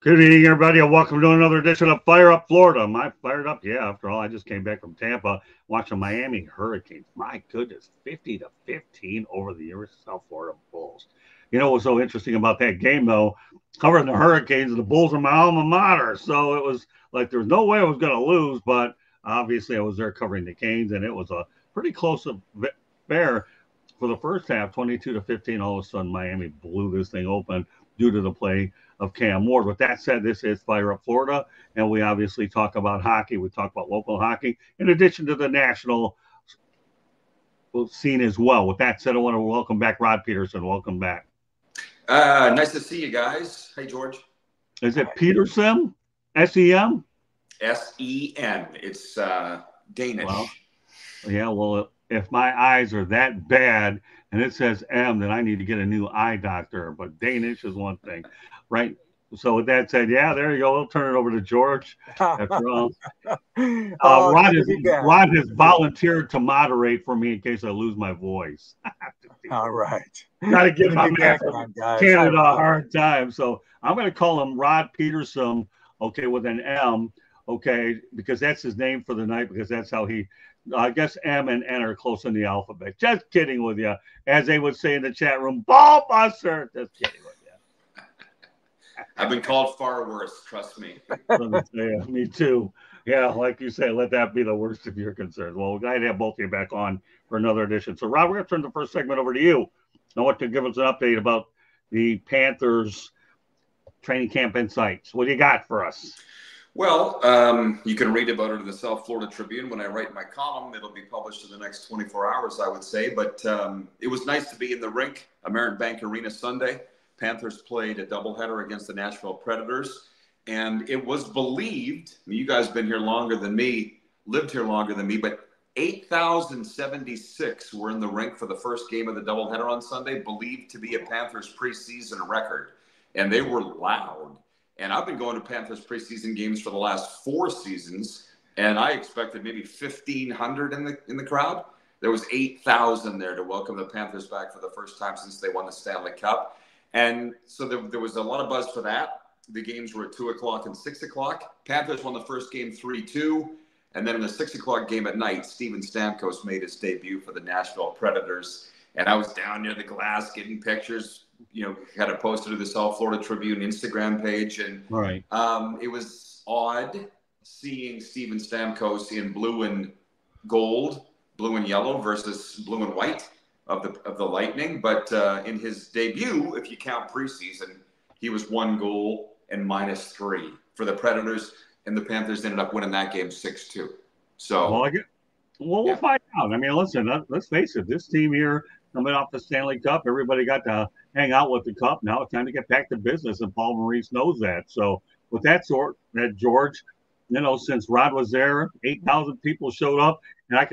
Good evening, everybody, and welcome to another edition of Fire Up Florida. Am I fired up? Yeah, after all, I just came back from Tampa watching Miami Hurricanes. My goodness, 50-15 over the South Florida Bulls. You know what's so interesting about that game, though? Covering the Hurricanes, the Bulls are my alma mater, so it was like there's no way I was going to lose, but obviously I was there covering the Canes, and it was a pretty close affair for the first half, 22-15. All of a sudden, Miami blew this thing open due to the play of Cam Ward. With that said, this is Fire Up Florida, and we obviously talk about hockey. We talk about local hockey, in addition to the national scene as well. With that said, I want to welcome back Rod Peterson. Welcome back. Nice to see you guys. Hey, George. Is it Peterson? S-E-M? S-E-N. It's Danish. Well, if my eyes are that bad and it says M, then I need to get a new eye doctor. But Danish is one thing, right? So with that said, yeah, there you go. We'll turn it over to George. After all, Rod has volunteered to moderate for me in case I lose my voice. All right. Got to give my man from Canada a hard time. So I'm going to call him Rod Peterson, okay, with an M, okay, because that's his name for the night, because that's how he – I guess M and N are close in the alphabet. Just kidding with you. As they would say in the chat room, ball buster. Just kidding with you. I've been called far worse, trust me. Yeah, me too. Yeah, like you say, let that be the worst of your concerns. Well, we're glad to have both of you back on for another edition. So, Rob, we're going to turn the first segment over to you. I want to give us an update about the Panthers training camp insights. What do you got for us? Well, you can read about it in the South Florida Tribune. When I write my column, it'll be published in the next 24 hours, I would say. But it was nice to be in the rink, amerantbankarena Sunday. Panthers played a doubleheader against the Nashville Predators. And it was believed, I mean, you guys have been here longer than me, lived here longer than me, but 8,076 were in the rink for the first game of the doubleheader on Sunday, believed to be a Panthers preseason record. And they were loud. And I've been going to Panthers preseason games for the last 4 seasons, and I expected maybe 1,500 in the crowd. There was 8,000 there to welcome the Panthers back for the first time since they won the Stanley Cup. And so there was a lot of buzz for that. The games were at 2 o'clock and 6 o'clock. Panthers won the first game 3-2. And then in the 6 o'clock game at night, Stevenstamkos made his debut for the Nashville Predators. And I was down near the glass getting pictures, you know, had it posted to the South Florida Tribune Instagram page. And right. It was odd seeing Stevenstamkos in blue and gold, blue and yellow versus blue and white of the Lightning. But in his debut, if you count preseason, he was 1 goal and -3 for the Predators. And the Panthers ended up winning that game 6-2. So, we'll find out. I mean, listen, let's face it. This team here, coming off the Stanley Cup, everybody got to hang out with the cup. Now it's time to get back to business, and paulmaurice knows that. So, with that George, you know, since Rod was there, 8,000 people showed up, and I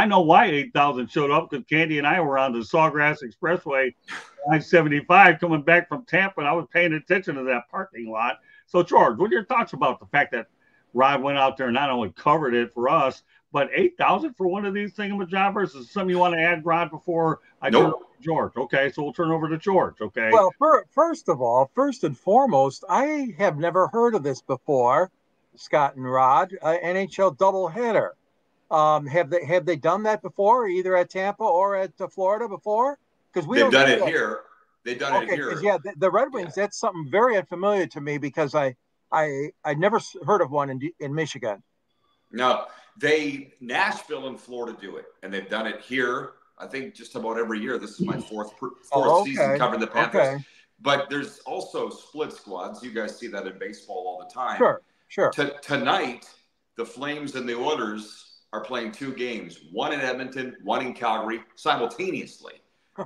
know why 8,000 showed up, because Candy and I were on the Sawgrass Expressway, I-75, coming back from Tampa, and I was paying attention to that parking lot. So, George, what are your thoughts about the fact that Rod went out there and not only covered it for us, but 8,000 for one of these thingamajobbers? Is something you want to add, Rod, before I turn over to George? Okay, so we'll turn over to George, okay? Well, first and foremost, I have never heard of this before, Scott and Rod, NHL doubleheader. Have they done that before, either at Tampa or at Florida before? Because they've done it here. They've done it here. Yeah, the Red Wings, that's something very unfamiliar to me, because I never heard of one in Michigan. No, Nashville and Florida do it, and they've done it here. I think just about every year. This is my fourth season covering the Panthers. Okay. But there's also split squads. You guys see that in baseball all the time. Sure. Tonight, the Flames and the Oilers are playing 2 games, one in Edmonton, one in Calgary, simultaneously.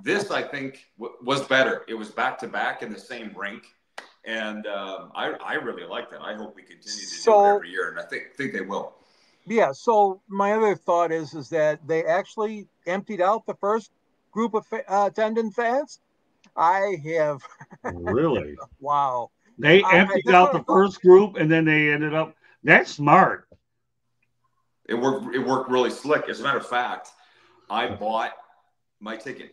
This, I think, was better. It was back-to-back in the same rink. And I really like that. I hope we continue to do it every year, and I think they will. Yeah, so my other thought is that they actually emptied out the first group of attendant fans. I have. Really? Wow. They emptied out the first group, and then they ended up. That's smart. It worked really slick. As a matter of fact, I bought my ticket,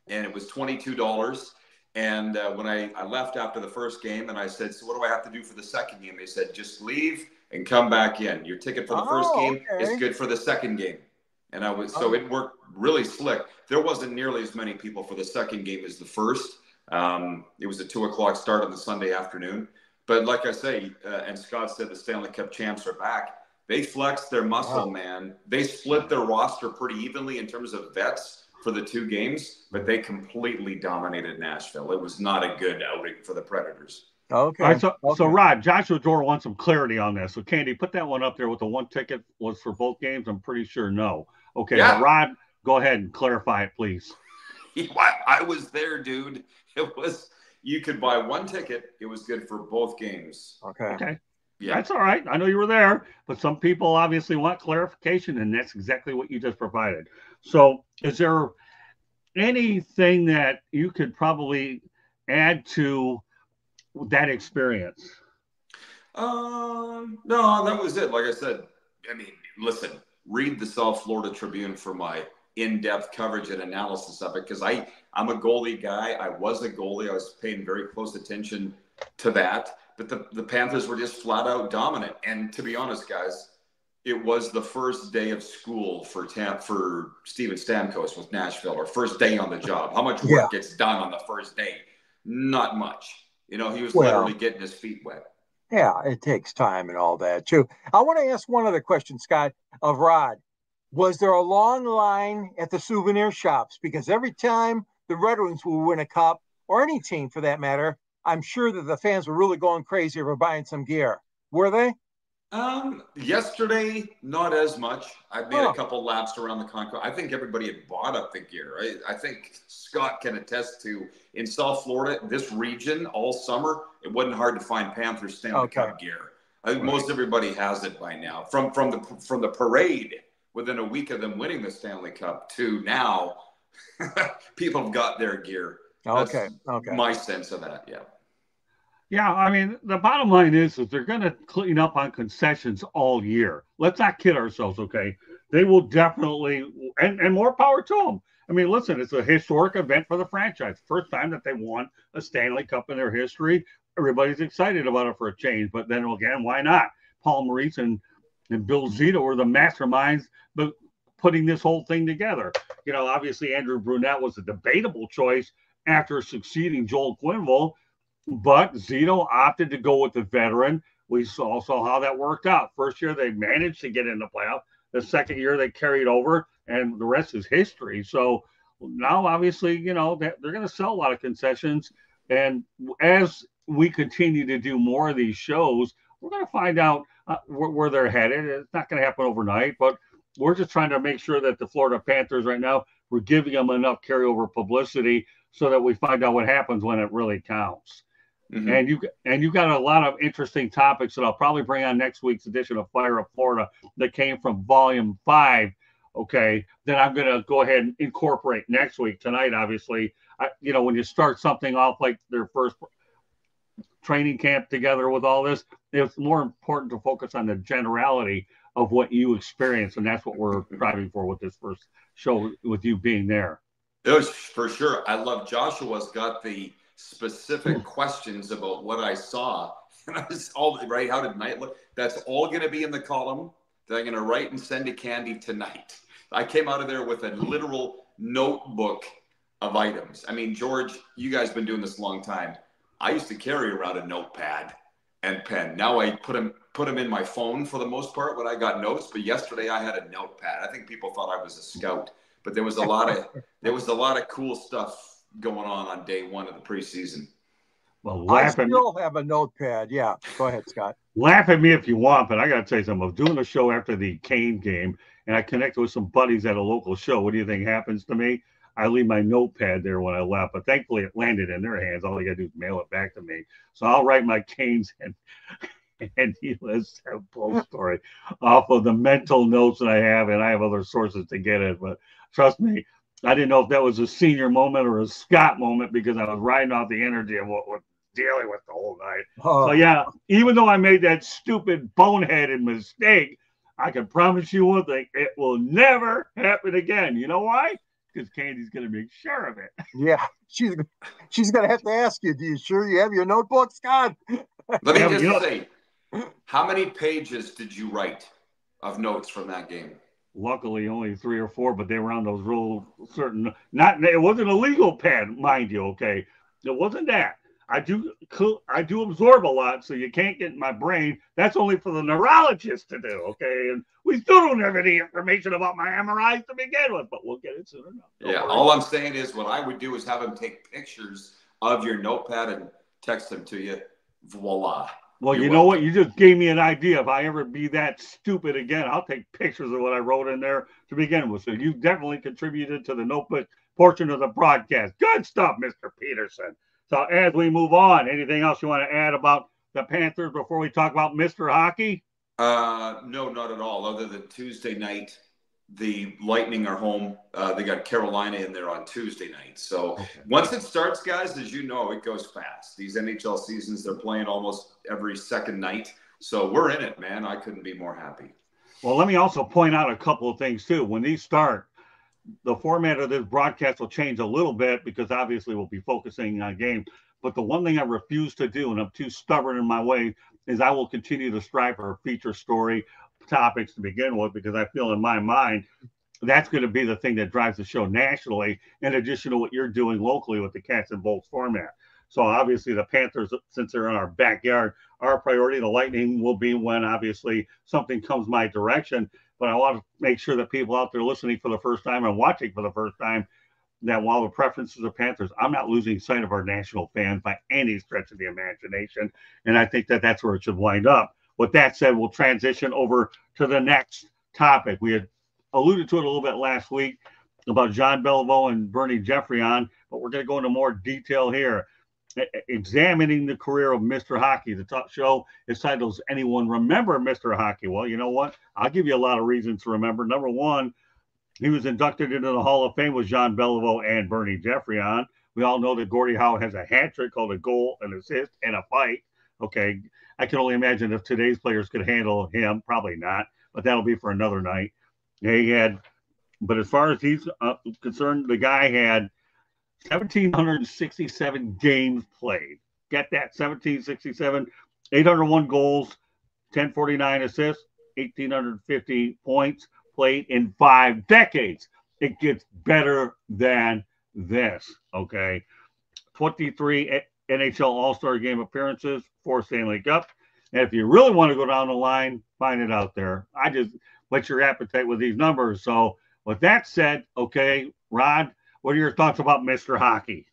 and it was $22. And when I left after the first game, and I said, so what do I have to do for the second game? They said, just leave and come back in. Your ticket for the first game is good for the second game. And so it worked really slick. There wasn't nearly as many people for the second game as the first. It was a 2:00 start on the Sunday afternoon. But like I say, and Scott said, the Stanley Cup champs are back. They flexed their muscle, man. They split their roster pretty evenly in terms of vets for the 2 games, but they completely dominated Nashville. It was not a good outing for the Predators. Okay. All right, so Rod, Joshua Dore wants some clarity on this. So Candy, put that one up there with the 1 ticket was for both games. I'm pretty sure no. Okay, yeah. Rod, go ahead and clarify it, please. I was there, dude. It was, you could buy 1 ticket. It was good for both games. Okay. Yeah. That's all right. I know you were there, but some people obviously want clarification, and that's exactly what you just provided. So is there anything that you could probably add to that experience? No, that was it. Like I said, I mean, listen, read the South Florida Tribune for my in-depth coverage and analysis of it, because I'm a goalie guy. I was a goalie. I was paying very close attention to that. But the Panthers were just flat out dominant. And to be honest, guys, it was the first day of school for Stevenstamkos with Nashville, or first day on the job. How much work gets done on the first day? Not much. You know, he was literally getting his feet wet. Yeah, it takes time and all that too. I want to ask one other question, Scott, of Rod. Was there a long line at the souvenir shops? Because every time the Red Wings will win a cup, or any team for that matter, I'm sure that the fans were really going crazy over buying some gear. Were they? Yesterday, not as much. I made a couple laps around the concourse. I think everybody had bought up the gear. I think Scott can attest to, in South Florida, this region all summer, it wasn't hard to find Panthers Stanley Cup gear. I think most everybody has it by now. From the parade within a week of them winning the Stanley Cup to now, people have got their gear. That's my sense of that. Yeah. Yeah, I mean, the bottom line is they're going to clean up on concessions all year. Let's not kid ourselves, okay? They will definitely, and more power to them. I mean, listen, it's a historic event for the franchise. First time that they won a Stanley Cup in their history. Everybody's excited about it for a change, but then again, why not? Paulmaurice and billzito were the masterminds, but putting this whole thing together. You know, obviously Andrew Brunette was a debatable choice after succeeding Joel Quenneville, but Zito opted to go with the veteran. We saw how that worked out. First year, they managed to get in the playoff. The second year, they carried over, and the rest is history. So now, obviously, you know, they're going to sell a lot of concessions. And as we continue to do more of these shows, we're going to find out where they're headed. It's not going to happen overnight, but we're just trying to make sure that the Florida Panthers right now, we're giving them enough carryover publicity so that we find out what happens when it really counts. Mm-hmm. And you got a lot of interesting topics that I'll probably bring on next week's edition of Fire Up Florida that came from Volume 5. Okay, then I'm going to go ahead and incorporate next week. Tonight, obviously, when you start something off like their first training camp together with all this, it's more important to focus on the generality of what you experience, and that's what we're driving for with this first show, with you being there. It was for sure. I love Joshua's got the specific questions about what I saw. And I was all right. How did night look? That's all going to be in the column that I'm going to write and send to Candy tonight. I came out of there with a literal notebook of items. I mean, George, you guys been doing this a long time. I used to carry around a notepad and pen. Now I put them in my phone for the most part when I got notes. But yesterday I had a notepad. I think people thought I was a scout, but there was a lot of cool stuff going on day one of the preseason. Well, I still have a notepad. Yeah, go ahead, Scott. Laugh at me if you want, but I got to tell you something. I was doing a show after the Kane game, and I connected with some buddies at a local show. What do you think happens to me? I leave my notepad there when I left, but thankfully it landed in their hands. All they got to do is mail it back to me. So I'll write my Canes and let's have a post story off of the mental notes that I have, and I have other sources to get it. But trust me, I didn't know if that was a senior moment or a Scott moment because I was riding off the energy of what we're dealing with the whole night. So, yeah, even though I made that stupid boneheaded mistake, I can promise you one thing. It will never happen again. You know why? because Candy's going to make sure of it. Yeah, she's going to have to ask you, do you sure you have your notebook, Scott? Let me just say, how many pages did you write of notes from that game? Luckily, only 3 or 4, but they were on those real certain. It wasn't a legal pad, mind you. Okay, it wasn't that. I do absorb a lot, so you can't get in my brain. That's only for the neurologist to do. Okay, and we still don't have any information about my MRIs to begin with, but we'll get it soon enough. Yeah, all I'm saying is what I would do is have him take pictures of your notepad and text them to you. Voila. Well, you know what? You just gave me an idea. If I ever be that stupid again, I'll take pictures of what I wrote in there to begin with. So you definitely contributed to the notebook portion of the broadcast. Good stuff, Mr. Peterson. So as we move on, anything else you want to add about the Panthers before we talk about Mr. Hockey? No, not at all. Other than Tuesday night, the Lightning are home. They got Carolina in there on Tuesday night. So once it starts, guys, as you know, it goes fast. These NHL seasons, they're playing almost every second night. So we're in it, man. I couldn't be more happy. Well, let me also point out a couple of things, too. When these start, the format of this broadcast will change a little bit because obviously we'll be focusing on games. But the one thing I refuse to do, and I'm too stubborn in my way, is I will continue to strive for a feature story topics to begin with, because I feel in my mind that's going to be the thing that drives the show nationally, in addition to what you're doing locally with the Cats and Bolts format. So obviously the Panthers, since they're in our backyard, our priority. The Lightning will be when obviously something comes my direction. But I want to make sure that people out there listening for the first time and watching for the first time, that while the preferences of Panthers, I'm not losing sight of our national fans by any stretch of the imagination. And I think that that's where it should wind up. With that said, we'll transition over to the next topic. We had alluded to it a little bit last week about John Beliveau and Bernie Geoffrion, but we're going to go into more detail here. Examining the career of Mr. Hockey. The top show is titled, Does Anyone Remember Mr. Hockey? Well, you know what? I'll give you a lot of reasons to remember. Number one, he was inducted into the Hall of Fame with John Beliveau and Bernie Geoffrion. We all know that Gordiehowe has a hat trick called a goal, an assist, and a fight. Okay, I can only imagine if today's players could handle him. Probably not, but that'll be for another night. But as far as he's concerned, the guy had 1,767 games played. Get that, 1,767, 801 goals, 1,049 assists, 1,850 points played in 5 decades. It gets better than this, okay? 23 NHL All-Star Game appearances, 4 Stanley Cup. And if you really want to go down the line, find it out there. I just whet your appetite with these numbers. So with that said, okay, Rod, what are your thoughts about Mr. Hockey?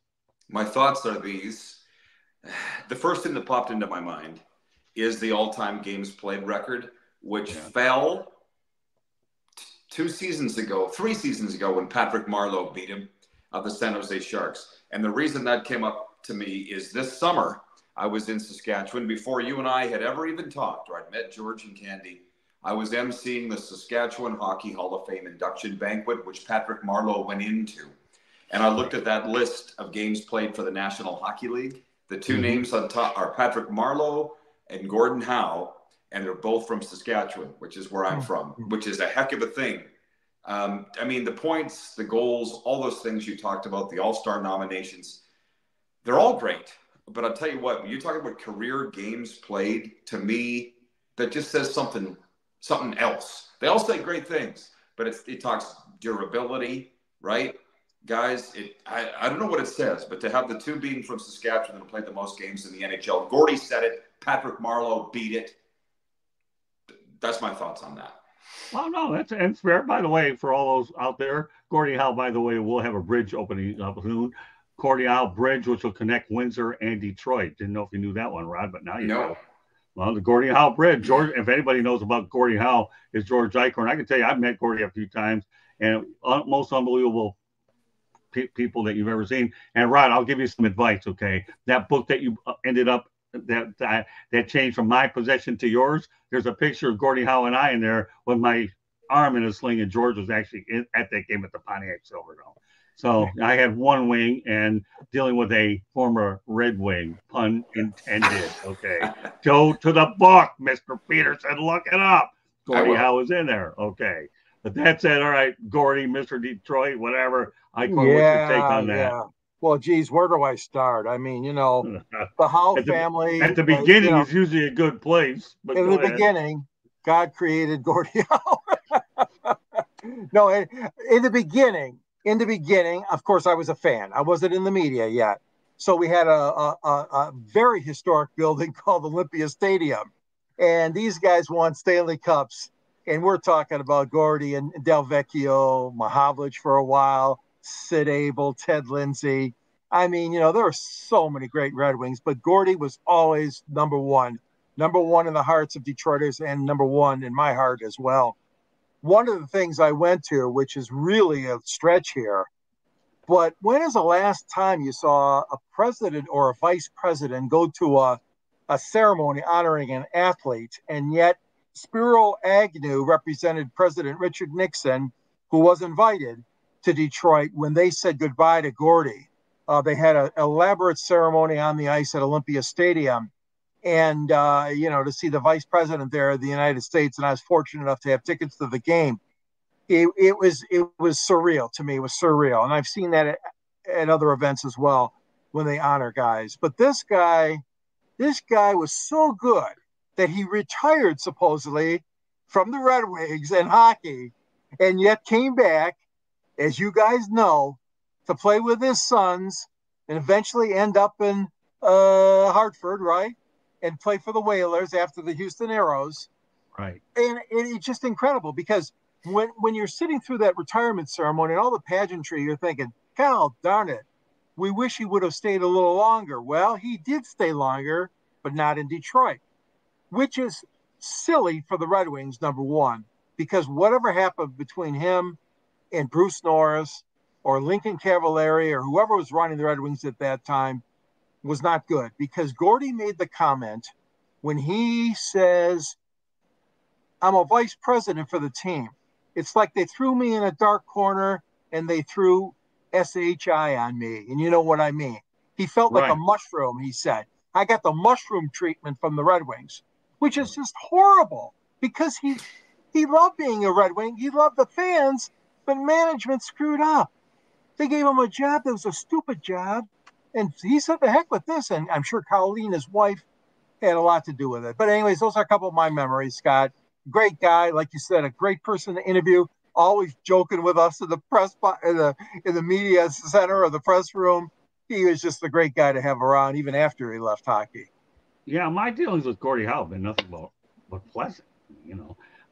My thoughts are these. The first thing that popped into my mind is the all-time games played record, which fell 3 seasons ago when Patrick Marlowe beat him of the San Jose Sharks. And the reason that came up to me is this summer I was in Saskatchewan before you and I had ever even talked, or I'd met George and Candy. I was emceeing the Saskatchewan Hockey Hall of Fame induction banquet, which Patrick Marlowe went into. And I looked at that list of games played for the National Hockey League. The 2 names on top are Patrick Marlowe and Gordiehowe, and they're both from Saskatchewan, which is where I'm from, which is a heck of a thing. I mean, the points, the goals, all those things you talked about, the All-Star nominations, they're all great. But I'll tell you what, when you're talking about career games played, to me, that just says something else. They all say great things, but it talks durability, right? Guys, I don't know what it says, but to have the 2 being from Saskatchewan that played the most games in the NHL, Gordie said it, Patrick Marlowe beat it. That's my thoughts on that. Well, no, that's fair. By the way, for all those out there, Gordiehowe, by the way, will have a bridge opening up soon. Gordiehowe Bridge, which will connect Windsor and Detroit. Didn't know if you knew that one, Rod, but now you know. Well, the Gordiehowe Bridge. George, if anybody knows about Gordiehowe, is George Eichhorn. I can tell you, I've met Gordie a few times, and most unbelievable people that you've ever seen. And Rod, I'll give you some advice, okay? That book that you ended up that changed from my possession to yours. There's a picture of Gordiehowe and I in there with my arm in a sling, and George was actually at that game at the Pontiac Silverdome. So I had one wing and dealing with a former Red Wing, pun intended. Okay, go to the book, Mr. Peterson, look it up. Gordiehowe was in there. Okay, But that said, all right, Gordie, Mr. Detroit, whatever. What's your take on that? Yeah. Well, geez, where do I start? I mean, the Howe family. At the beginning is usually a good place. But in the beginning, God created Gordiehowe. No, in the beginning, of course, I was a fan. I wasn't in the media yet. So we had a very historic building called Olympia Stadium. And these guys won Stanley Cups. And we're talking about Gordie and Del Vecchio, Mahavlich for a while, Sid Abel, Ted Lindsay. I mean, there were so many great Red Wings, but Gordie was always number one in the hearts of Detroiters and number one in my heart as well. One of the things I went to, which is really a stretch here, but when is the last time you saw a president or a vice president go to a ceremony honoring an athlete, and yet Spiro Agnew represented President Richard Nixon, who was invited to Detroit when they said goodbye to Gordie. They had an elaborate ceremony on the ice at Olympia Stadium. And, to see the vice president there of the United States, and I was fortunate enough to have tickets to the game. It was surreal to me. It was surreal. And I've seen that at other events as well when they honor guys. But this guy was so good that he retired supposedly from the Red Wings and hockey, and yet came back, as you guys know, to play with his sons and eventually end up in Hartford, right? And play for the Whalers after the Houston Aeros. Right. And it's just incredible because when you're sitting through that retirement ceremony and all the pageantry, you're thinking, Cal, darn it, we wish he would have stayed a little longer. Well, he did stay longer, but not in Detroit, which is silly for the Red Wings, number one, because whatever happened between him and Bruce Norris or Lincoln Cavallari or whoever was running the Red Wings at that time was not good, because Gordie made the comment when he says, I'm a vice president for the team. It's like they threw me in a dark corner and they threw SHI on me. And you know what I mean? He felt like a mushroom, he said. I got the mushroom treatment from the Red Wings, which is just horrible because he loved being a Red Wing. He loved the fans, but management screwed up. They gave him a job that was a stupid job. And he said, the heck with this. And I'm sure Colleen, his wife, had a lot to do with it. But anyways, those are a couple of my memories, Scott. Great guy. Like you said, a great person to interview. Always joking with us in the press, in the media center or the press room. He was just a great guy to have around, even after he left hockey. Yeah, my dealings with Gordie Howe have been nothing but pleasant.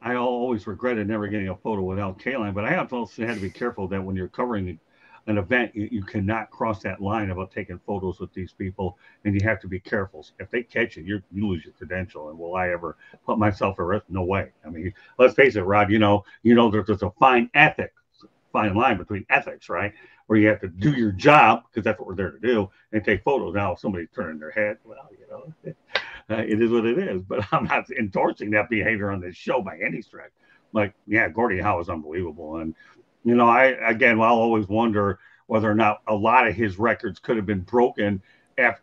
I always regretted never getting a photo with Al Kaline, but I also had to be careful that when you're covering an event, you cannot cross that line about taking photos with these people, and you have to be careful. If they catch you, you lose your credential. And will I ever put myself at risk? No way. I mean, let's face it, Rod. There's a fine line between ethics, right? Where you have to do your job because that's what we're there to do, and take photos. Now, if somebody's turning their head, well, it is what it is. But I'm not endorsing that behavior on this show by any stretch. Gordie Howe is unbelievable, and I'll always wonder whether or not a lot of his records could have been broken had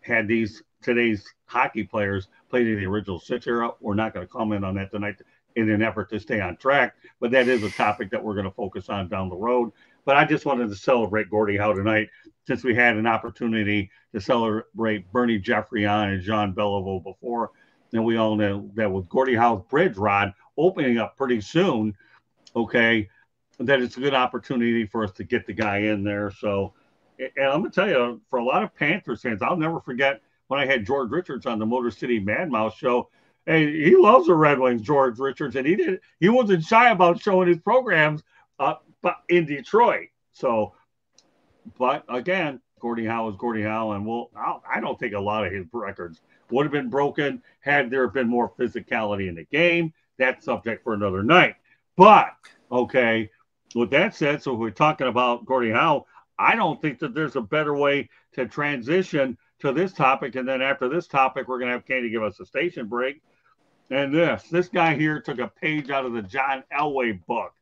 today's hockey players played in the original six era. We're not going to comment on that tonight in an effort to stay on track, but that is a topic that we're going to focus on down the road. But I just wanted to celebrate Gordie Howe tonight, since we had an opportunity to celebrate Bernie Geoffrion and Jean Beliveau before. And we all know that with Gordie Howe's bridge, Rod, opening up pretty soon, that it's a good opportunity for us to get the guy in there. So, and I'm going to tell you, for a lot of Panthers fans, I'll never forget when I had George Richards on the Motor City Mad Mouse show. Hey, he loves the Red Wings, George Richards, and he wasn't shy about showing his programs in Detroit. So, but again, Gordie Howe is Gordie Howe, and I don't think a lot of his records would have been broken had there been more physicality in the game. That's subject for another night. But, with that said, so we're talking about Gordie Howe, I don't think that there's a better way to transition to this topic. And then after this topic, we're going to have Candy give us a station break. And this guy here took a page out of the Johnelway book.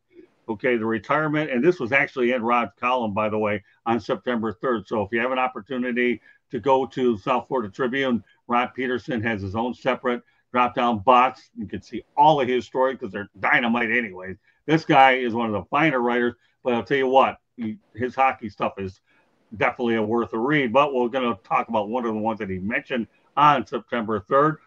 The retirement. And this was actually in Rod's column, by the way, on September 3rd. So if you have an opportunity to go to South Florida Tribune, Rod Peterson has his own separate drop-down box. You can see all of his stories because they're dynamite anyways. This guy is one of the finer writers, but I'll tell you what, his hockey stuff is definitely worth a read. But we're going to talk about one of the ones that he mentioned on September 3rd.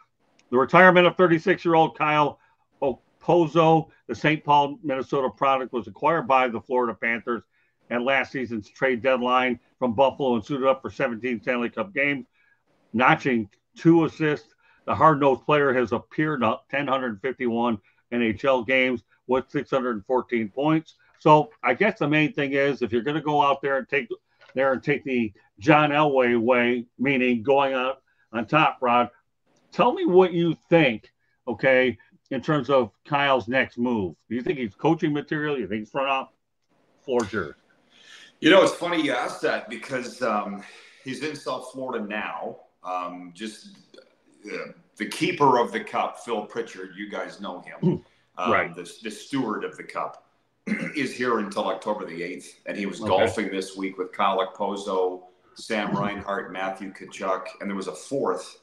The retirement of 36-year-old kyleokposo, the St. Paul, Minnesota product, was acquired by the Florida Panthers at last season's trade deadline from Buffalo and suited up for 17 Stanley Cup games, notching 2 assists. The hard-nosed player has appeared in 1,051 NHL games with 614 points. So I guess the main thing is, if you're going to go out there and take the Johnelway way, meaning going out on top, Rod, tell me what you think, okay, in terms of Kyle's next move. Do you think he's coaching material? Do you think he's front off? Floor's yours. You know, it's funny you asked that because he's in South Florida now. The keeper of the cup, Phil Pritchard, you guys know him. Right. The steward of the cup is here until October the 8th. And he was golfing this week with Kyleokposo, Sam Reinhart, Matthew Tkachuk, and there was a fourth.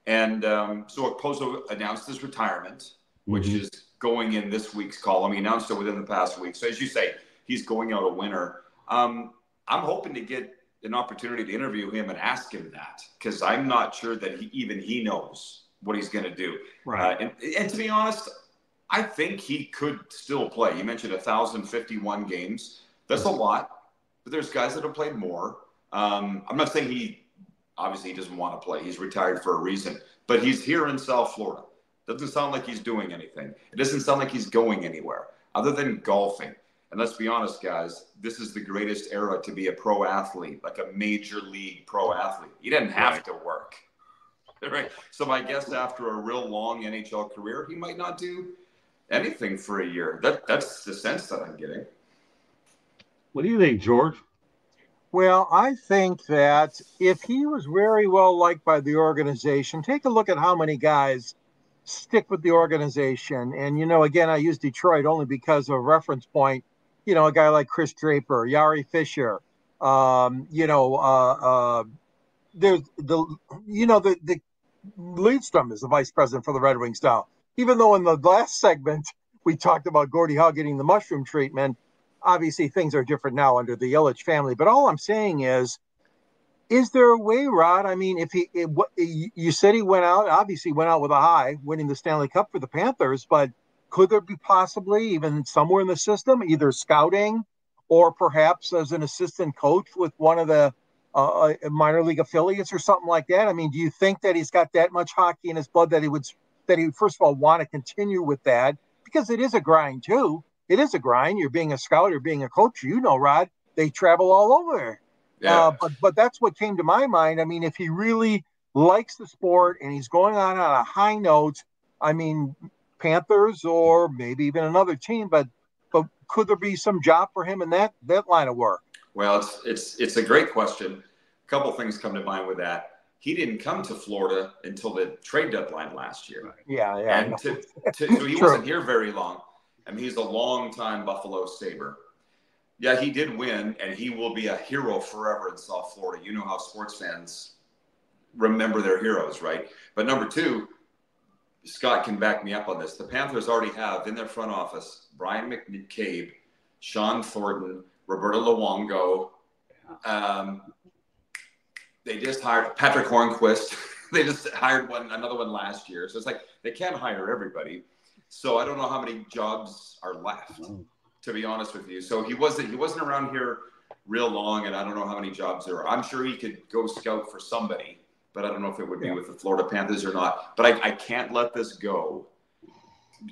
And so Okposo announced his retirement, which is going in this week's column. He announced it within the past week. So as you say, he's going out a winner. I'm hoping to get an opportunity to interview him and ask him that, because I'm not sure that he knows what he's going to do. Right. And to be honest, I think he could still play. You mentioned 1,051 games. That's a lot, but there's guys that have played more. I'm not saying he doesn't want to play. He's retired for a reason, but he's here in South Florida. Doesn't sound like he's doing anything. It doesn't sound like he's going anywhere other than golfing. And let's be honest, guys, this is the greatest era to be a pro athlete, like a major league pro athlete. You didn't have to work. Right. So my guess, after a real long NHL career, he might not do anything for a year. That's the sense that I'm getting. What do you think, George? Well, I think that if he was very well liked by the organization, take a look at how many guys stick with the organization. And, again, I use Detroit only because of a reference point. A guy like Chris Draper, Yari Fisher, there's the Lidstrom is the vice president for the Red Wings now. Even though in the last segment we talked about Gordiehowe getting the mushroom treatment, obviously things are different now under the Ilitch family. But all I'm saying is there a way, Rod? I mean, you said he went out with a high, winning the Stanley Cup for the Panthers, but could there be possibly even somewhere in the system, either scouting or perhaps as an assistant coach with one of the minor league affiliates or something like that? I mean, do you think that he's got that much hockey in his blood that he would first of all want to continue with that? Because it is a grind too. It is a grind. You're being a scout or being a coach, Rod, they travel all over. Yeah. But that's what came to my mind. I mean, if he really likes the sport and he's going on a high note, I mean, Panthers or maybe even another team, but could there be some job for him in that line of work? Well, it's a great question. A couple of things come to mind with that. He didn't come to Florida until the trade deadline last year. Yeah. And so he wasn't here very long. I mean, he's a long-time Buffalo Sabre. Yeah, he did win, and he will be a hero forever in South Florida. You know how sports fans remember their heroes, right? But number two, Scott can back me up on this. The Panthers already have in their front office Brian McCabe, Sean Thornton, Roberto Luongo. They just hired Patrick Hornquist. They just hired another one last year. So it's like they can't hire everybody. So I don't know how many jobs are left, to be honest with you. So he wasn't around here real long, and I don't know how many jobs there are. I'm sure he could go scout for somebody, but I don't know if it would be with the Florida Panthers or not. But I can't let this go.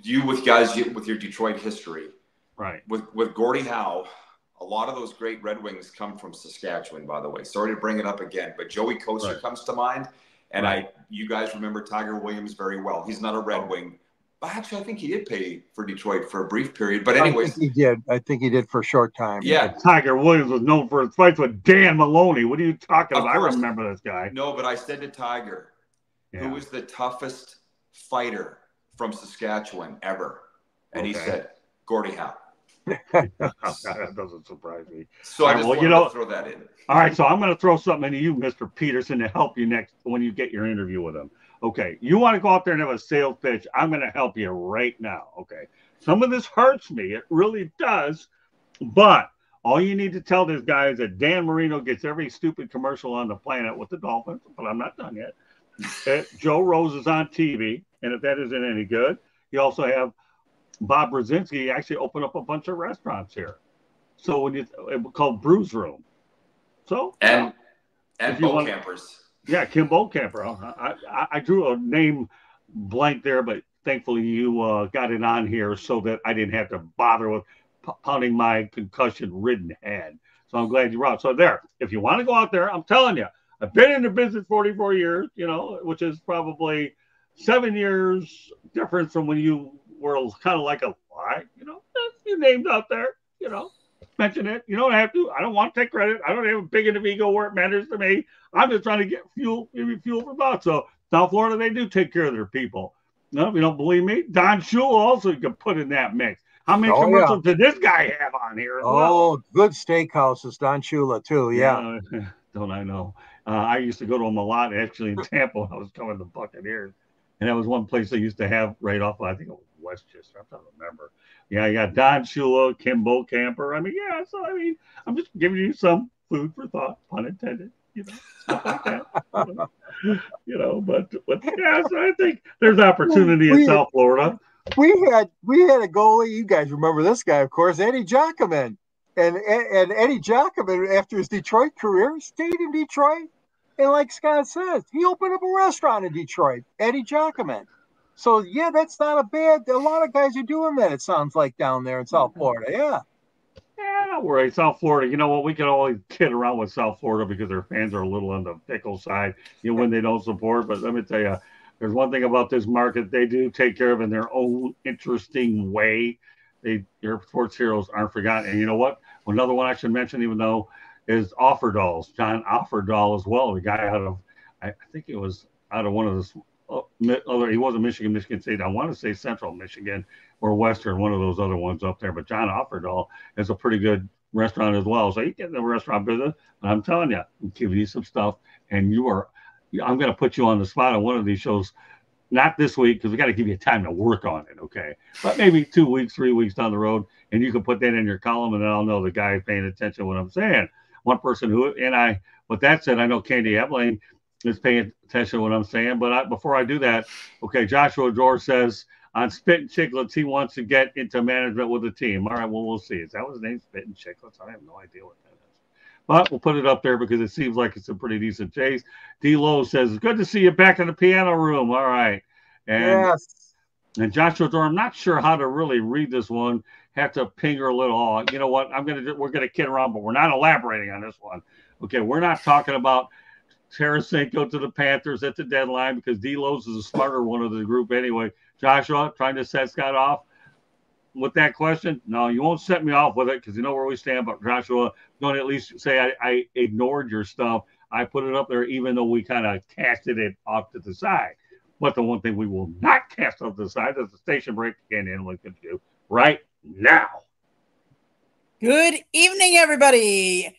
You with your Detroit history, right? With Gordie Howe, a lot of those great Red Wings come from Saskatchewan. By the way, sorry to bring it up again, but Joey Koser comes to mind, and you guys remember Tiger Williams very well. He's not a Red Wing. Actually, I think he did pay for Detroit for a brief period. But anyways, I think he did for a short time. Yeah. Tiger Williams was known for his fights with Dan Maloney. What are you talking about? I remember this guy. No, but I said to Tiger, who was the toughest fighter from Saskatchewan ever? And he said, Gordie Howe. That doesn't surprise me. So I just wanted to throw that in. All right, so I'm going to throw something into you, Mr. Peterson, to help you next when you get your interview with him. Okay, you want to go out there and have a sales pitch, I'm going to help you right now. Okay, some of this hurts me. It really does. But all you need to tell this guy is that Dan Marino gets every stupid commercial on the planet with the Dolphins, but I'm not done yet. Joerose is on TV, and if that isn't any good, you also have Bob Brzezinski actually opened up a bunch of restaurants here. So it called Brews Room. So and boat campers. Yeah, kimbokamper. I drew a name blank there, but thankfully you got it on here so that I didn't have to bother with pounding my concussion-ridden head. So I'm glad you're out. So there, if you want to go out there, I'm telling you, I've been in the business 44 years, which is probably 7 years difference from when you were kind of like a fly, you named out there, mention it. You don't have to. I don't want to take credit. I don't have a big enough ego where it matters to me. I'm just trying to get fuel for thought. So South Florida, they do take care of their people. No, if you don't believe me, donshula also you can put in that mix. How many commercials did this guy have on here as well? Oh, good steakhouses, donshula too. Yeah. Don't I know? I used to go to them a lot, actually, in Tampa when I was coming to Buccaneers. And that was one place they used to have right off, I think it was Westchester. I'm trying to remember. Yeah, you got donshula, kimbokamper. I'm just giving you some food for thought, pun intended, stuff like that. But yeah, so I think there's opportunity in South Florida. We had a goalie. You guys remember this guy, of course, Eddie Giacomin. And Eddie Giacomin, after his Detroit career, stayed in Detroit. And like Scott says, he opened up a restaurant in Detroit, Eddie Giacomin. So, yeah, that's not a lot of guys are doing that, it sounds like, down there in South Florida. Yeah. Yeah, don't worry. South Florida, you know what? We can always kid around with South Florida because their fans are a little on the fickle side, when they don't support. But let me tell you, there's one thing about this market they do take care of in their own interesting way. Your sports heroes aren't forgotten. And you know what? Another one I should mention, even though, is Offerdahl's. John Offerdahl as well. The guy out of, I think he was out of one of the he wasn't Michigan State. I want to say Central Michigan or Western, one of those other ones up there. But John Offerdahl is a pretty good restaurant as well. So you get in the restaurant business, and I'm telling you, I'm giving you some stuff, and I'm going to put you on the spot on one of these shows. Not this week, because we got to give you time to work on it, okay? But maybe 2 weeks, 3 weeks down the road, and you can put that in your column, and then I'll know the guy is paying attention to what I'm saying. One person with that said, I know Candy Ebling is paying attention to what I'm saying. But before I do that, okay, Joshua George says on Spit and Chicklets, he wants to get into management with the team. All right, well, we'll see. Is that his name, Spit and Chicklets? I have no idea what that is. But we'll put it up there because it seems like it's a pretty decent chase. D. Lowe says, it's good to see you back in the piano room. All right. Yes. And Joshua George, I'm not sure how to really read this one. Have to ping her a little. You know what? We're gonna kid around, but we're not elaborating on this one. Okay, we're not talking about Tarasenko to the Panthers at the deadline because D-Lowe's is a smarter one of the group anyway. Joshua, trying to set Scott off with that question? No, you won't set me off with it because you know where we stand. But Joshua, going to at least say I ignored your stuff. I put it up there even though we kind of casted it off to the side. But the one thing we will not cast off to the side is the station break and in with you right now. Good evening, everybody.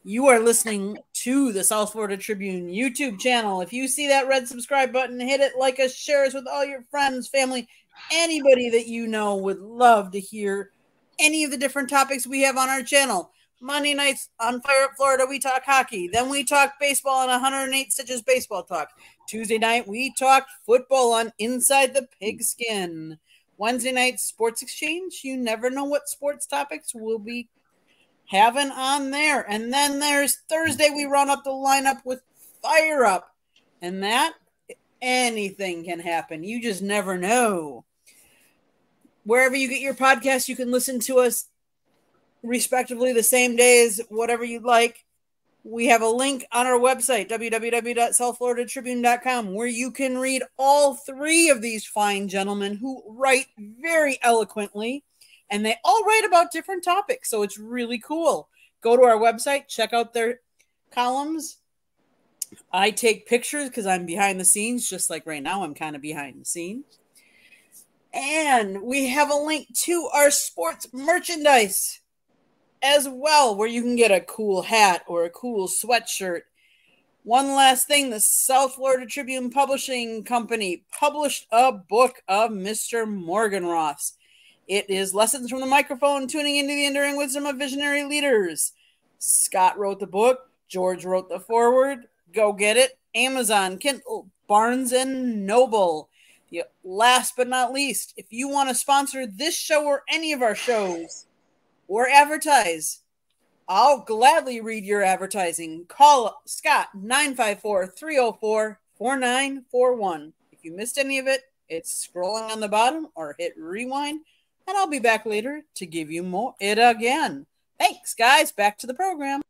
You are listening to the South Florida Tribune YouTube channel. If you see that red subscribe button, hit it, like us, share us with all your friends, family, anybody that you know would love to hear any of the different topics we have on our channel. Monday nights on Fire Up Florida, we talk hockey. Then we talk baseball on 108 Stitches Baseball Talk. Tuesday night, we talk football on Inside the Pigskin. Wednesday night, Sports Exchange. You never know what sports topics we'll be having on there. And then there's Thursday, we run up the lineup with Fire Up. And that, anything can happen. You just never know. Wherever you get your podcast, you can listen to us respectively the same days, whatever you'd like. We have a link on our website, www.southfloridatribune.com, where you can read all three of these fine gentlemen who write very eloquently, and they all write about different topics, so it's really cool. Go to our website, check out their columns. I take pictures because I'm behind the scenes, just like right now I'm kind of behind the scenes. And we have a link to our sports merchandise as well, where you can get a cool hat or a cool sweatshirt. One last thing, the South Florida Tribune Publishing Company published a book of Mr. Morgenroth's. It is Lessons from the Microphone, tuning into the enduring wisdom of visionary leaders. Scott wrote the book. George wrote the foreword. Go get it. Amazon, Kindle, Barnes & Noble. Last but not least, if you want to sponsor this show or any of our shows or advertise, I'll gladly read your advertising. Call Scott 954-304-4941. If you missed any of it, it's scrolling on the bottom, or hit rewind, and I'll be back later to give you more it again. Thanks, guys. Back to the program.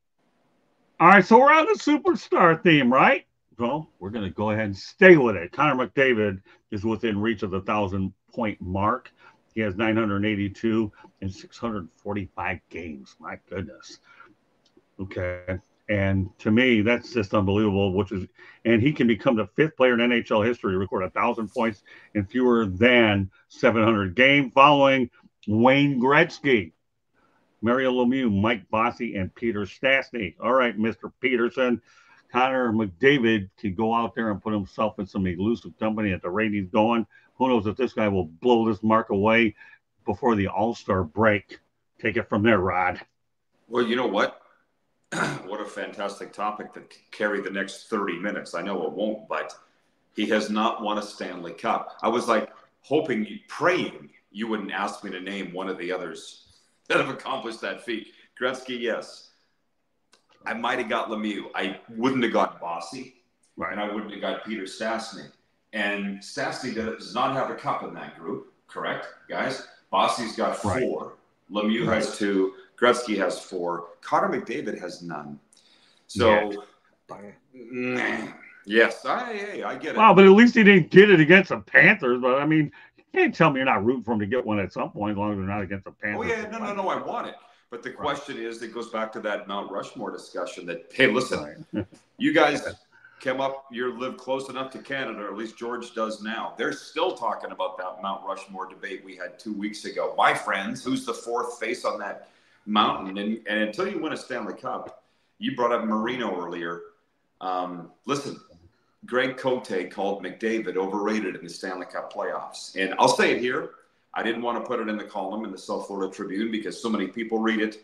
All right, so we're on the superstar theme, right? Well, we're going to go ahead and stay with it. Connor McDavid is within reach of the 1,000-point mark. He has 982 in 645 games. My goodness. Okay. And to me, that's just unbelievable, and he can become the 5th player in NHL history to record 1,000 points in fewer than 700 games, following Waynegretzky, mariolemieux, Mike Bossy, and Peter Stastny. All right, Mr. Peterson. Connor McDavid can go out there and put himself in some elusive company at the rate he's going. Who knows if this guy will blow this mark away before the All-Star break. Take it from there, Rod. Well, you know what? What a fantastic topic to carry the next 30 minutes. I know it won't, but he has not won a Stanley Cup. I was like praying you wouldn't ask me to name one of the others that have accomplished that feat. Gretzky, yes. I might have got Lemieux. I wouldn't have got Bossy, right, and I wouldn't have got Peter Stastny. And Stastny does not have a cup in that group, correct, guys? Bossy's got 4. Right. Lemieux has 2. Gretzky has 4. Connor McDavid has none. So, yes, I get it. Wow, but at least he didn't get it against the Panthers. But, I mean, you can't tell me you're not rooting for him to get one at some point as long as they're not against the Panthers. Oh, yeah, no, I want it. But the question is, it goes back to that Mount Rushmore discussion that, hey, listen, you guys live close enough to Canada, or at least George does now. They're still talking about that Mount Rushmore debate we had 2 weeks ago. My friends, who's the 4th face on that mountain? And until you win a Stanley Cup, you brought up Marino earlier. Listen, Greg Cote called McDavid overrated in the Stanley Cup playoffs. And I'll say it here. I didn't want to put it in the column in the South Florida Tribune because so many people read it.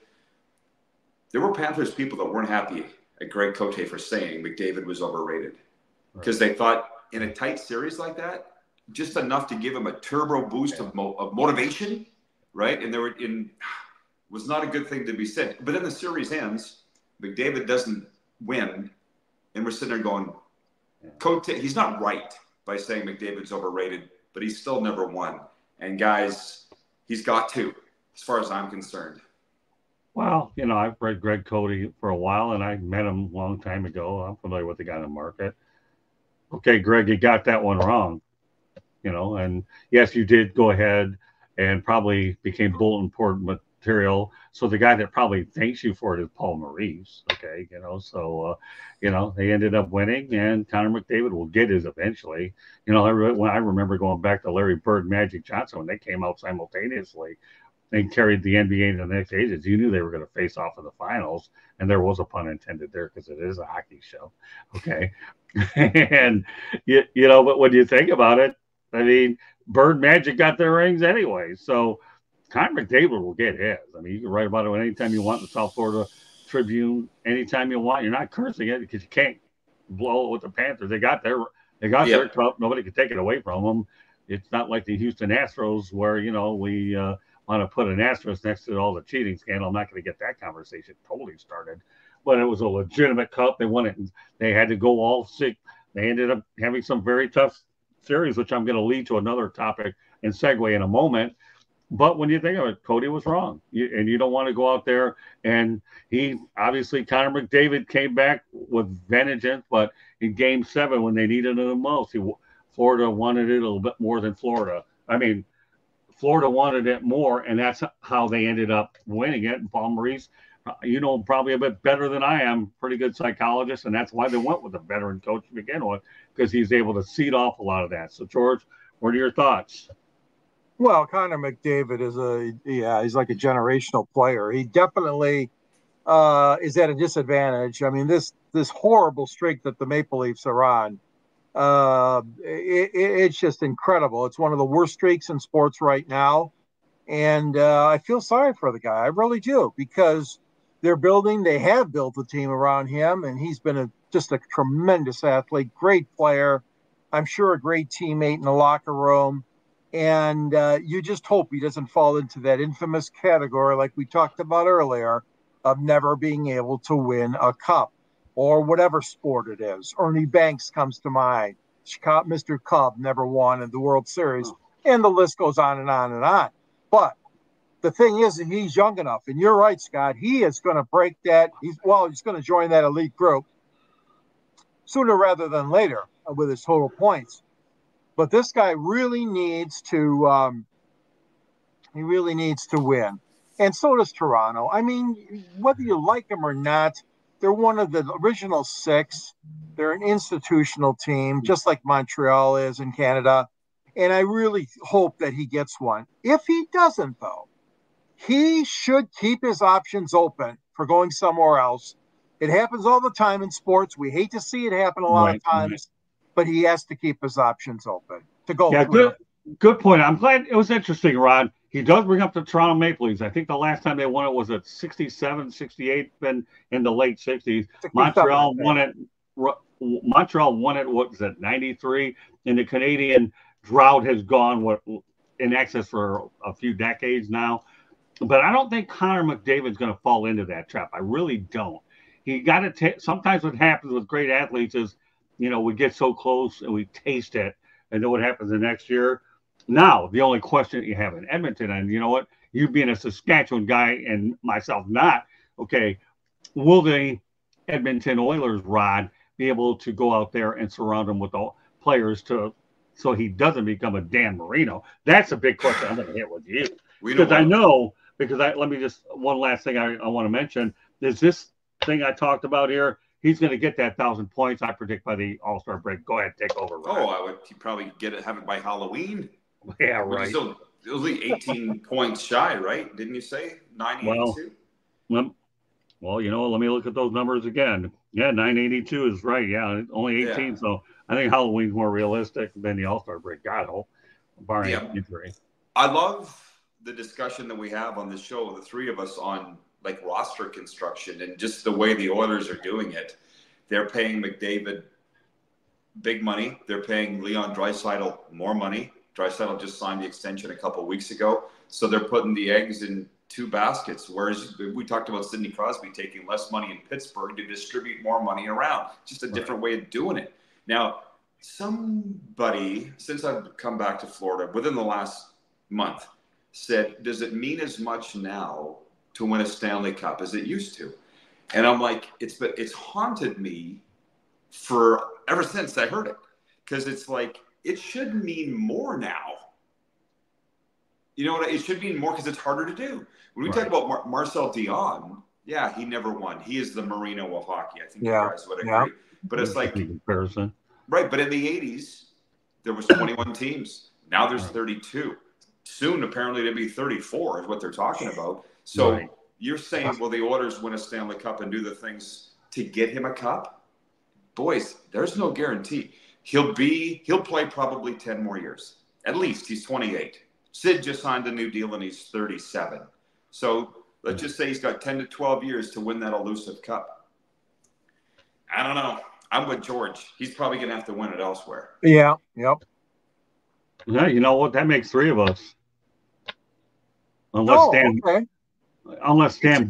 There were Panthers people that weren't happy at Greg Cote for saying McDavid was overrated because they thought in a tight series like that, just enough to give him a turbo boost of motivation, right? And was not a good thing to be said. But then the series ends, McDavid doesn't win, and we're sitting there going, Cote, he's not right by saying McDavid's overrated, but he's still never won. And guys, he's got to, as far as I'm concerned. Well, I've read Greg Cote for a while, and I met him a long time ago. I'm familiar with the guy in the market. Okay, Greg, you got that one wrong. And yes, you did go ahead and probably became bulletin board material. So the guy that probably thanks you for it is paulmaurice. Okay, they ended up winning, and Connor McDavid will get his eventually. I remember going back to Larry Bird, Magic Johnson when they came out simultaneously and carried the NBA to the next stages. You knew they were going to face off in the finals, and there was a pun intended there because it is a hockey show. Okay, and but when you think about it, I mean, Bird, Magic got their rings anyway, so Connor McDavid will get his. I mean, you can write about it anytime you want in the South Florida Tribune, anytime you want. You're not cursing it because you can't blow it with the Panthers. They got their cup. Nobody can take it away from them. It's not like the Houston Astros where, we want to put an asterisk next to all the cheating scandal. I'm not going to get that conversation totally started. But it was a legitimate cup. They won it, and they had to go all 6. They ended up having some very tough series, which I'm going to lead to another topic and segue in a moment. But when you think of it, Cody was wrong. You don't want to go out there. And Connor McDavid came back with vengeance, but in Game 7, when they needed it the most, Florida wanted it a little bit more than Florida. I mean, Florida wanted it more, and that's how they ended up winning it. And paulmaurice, probably a bit better than I am, pretty good psychologist, and that's why they went with a veteran coach to begin with, because he's able to seed off a lot of that. So, George, what are your thoughts? Well, Connor McDavid he's like a generational player. He definitely is at a disadvantage. I mean, this horrible streak that the Maple Leafs are on, it's just incredible. It's one of the worst streaks in sports right now. And I feel sorry for the guy. I really do, because they have built a team around him, and he's been just a tremendous athlete, great player. I'm sure a great teammate in the locker room. And you just hope he doesn't fall into that infamous category, like we talked about earlier, of never being able to win a cup or whatever sport it is. Ernie Banks comes to mind. Mr. Cub never won in the World Series. And the list goes on and on and on. But the thing is that he's young enough. And you're right, Scott. He is going to break that. He's going to join that elite group sooner rather than later with his total points. But this guy really needs to win. And so does Toronto. I mean, whether you like them or not, they're one of the original six. They're an institutional team, just like Montreal is in Canada. And I really hope that he gets one. If he doesn't, though, he should keep his options open for going somewhere else. It happens all the time in sports. We hate to see it happen a lot of times, but he has to keep his options open to go. Yeah, good point. I'm glad it was interesting, Rod. He does bring up the Toronto Maple Leafs. I think the last time they won it was at 67, 68, then in the late 60s. Montreal won it. Montreal won it, what was it, 93? And the Canadian drought has gone in excess for a few decades now. But I don't think Connor McDavid's going to fall into that trap. I really don't. He got to sometimes what happens with great athletes is, we get so close and we taste it, and then what happens the next year? Now, the only question that you have in Edmonton, and you know what? You being a Saskatchewan guy and myself not, okay, will the Edmonton Oilers, Rod, be able to go out there and surround him with the players so he doesn't become a Dan Marino? That's a big question I'm going to hit with you. Let me just, one last thing I want to mention is this thing I talked about here. He's going to get that 1,000 points, I predict, by the All-Star break. Go ahead, take over, Ryan. I would probably have it by Halloween. Yeah, right. So it was like 18 points shy, right? Didn't you say 982? Well, let me look at those numbers again. Yeah, 982 is right. Yeah, only 18. Yeah. So I think Halloween's more realistic than the All-Star break. God, barring injury. I love the discussion that we have on this show, the three of us, on like roster construction and just the way the Oilers are doing it. They're paying McDavid big money. They're paying Leon Draisaitl more money. Draisaitl just signed the extension a couple of weeks ago. So they're putting the eggs in two baskets. Whereas we talked about Sidney Crosby taking less money in Pittsburgh to distribute more money around. Just a different way of doing it. Now, somebody, since I've come back to Florida within the last month, said, does it mean as much now to win a Stanley Cup as it used to? And I'm like, it's haunted me ever since I heard it, because it's like, it should mean more now. You know what? It should mean more because it's harder to do. When we talk about Marcel Dion, yeah, he never won. He is the Marino of hockey. I think you guys would agree. Yeah. But it's like comparison, right? But in the 80s, there was 21 teams. Now there's 32. Soon, apparently, to be 34 is what they're talking about. So you're saying, will the Oilers win a Stanley Cup and do the things to get him a cup? Boys, there's no guarantee. He'll play probably 10 more years. At least he's 28. Sid just signed a new deal and he's 37. So let's just say he's got 10 to 12 years to win that elusive cup. I don't know. I'm with George. He's probably going to have to win it elsewhere. Yeah. Yep. Yeah, you know what? That makes three of us. Unless Stan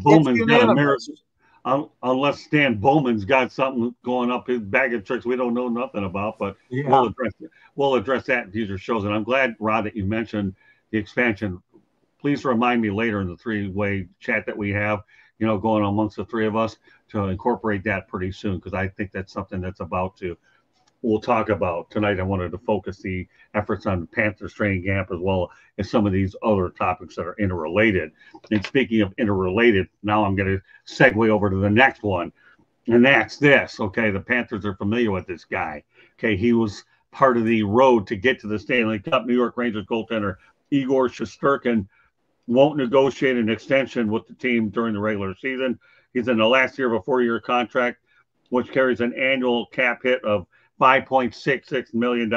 Bowman's got something going up his bag of tricks we don't know nothing about, but we'll address that in future shows. And I'm glad, Rod, that you mentioned the expansion. Please remind me later in the three-way chat that we have, going on amongst the three of us, to incorporate that pretty soon, because I think that's something that's we'll talk about tonight. I wanted to focus the efforts on the Panthers training camp as well as some of these other topics that are interrelated. And speaking of interrelated, now I'm going to segue over to the next one, and that's this. Okay, the Panthers are familiar with this guy. Okay, he was part of the road to get to the Stanley Cup. New York Rangers goaltender Igor Shesterkin won't negotiate an extension with the team during the regular season. He's in the last year of a 4-year contract, which carries an annual cap hit of $5.66 million.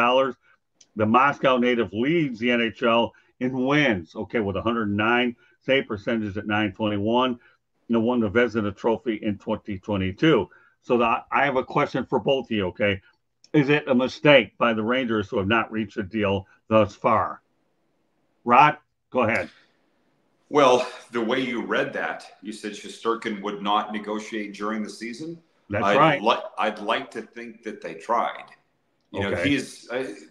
The Moscow native leads the NHL in wins, okay, with 109, save percentage at 921, won the Vezina Trophy in 2022. So I have a question for both of you, okay? Is it a mistake by the Rangers who have not reached a deal thus far? Rod, go ahead. Well, the way you read that, you said Shesterkin would not negotiate during the season. That's right. I'd like to think that they tried. You know,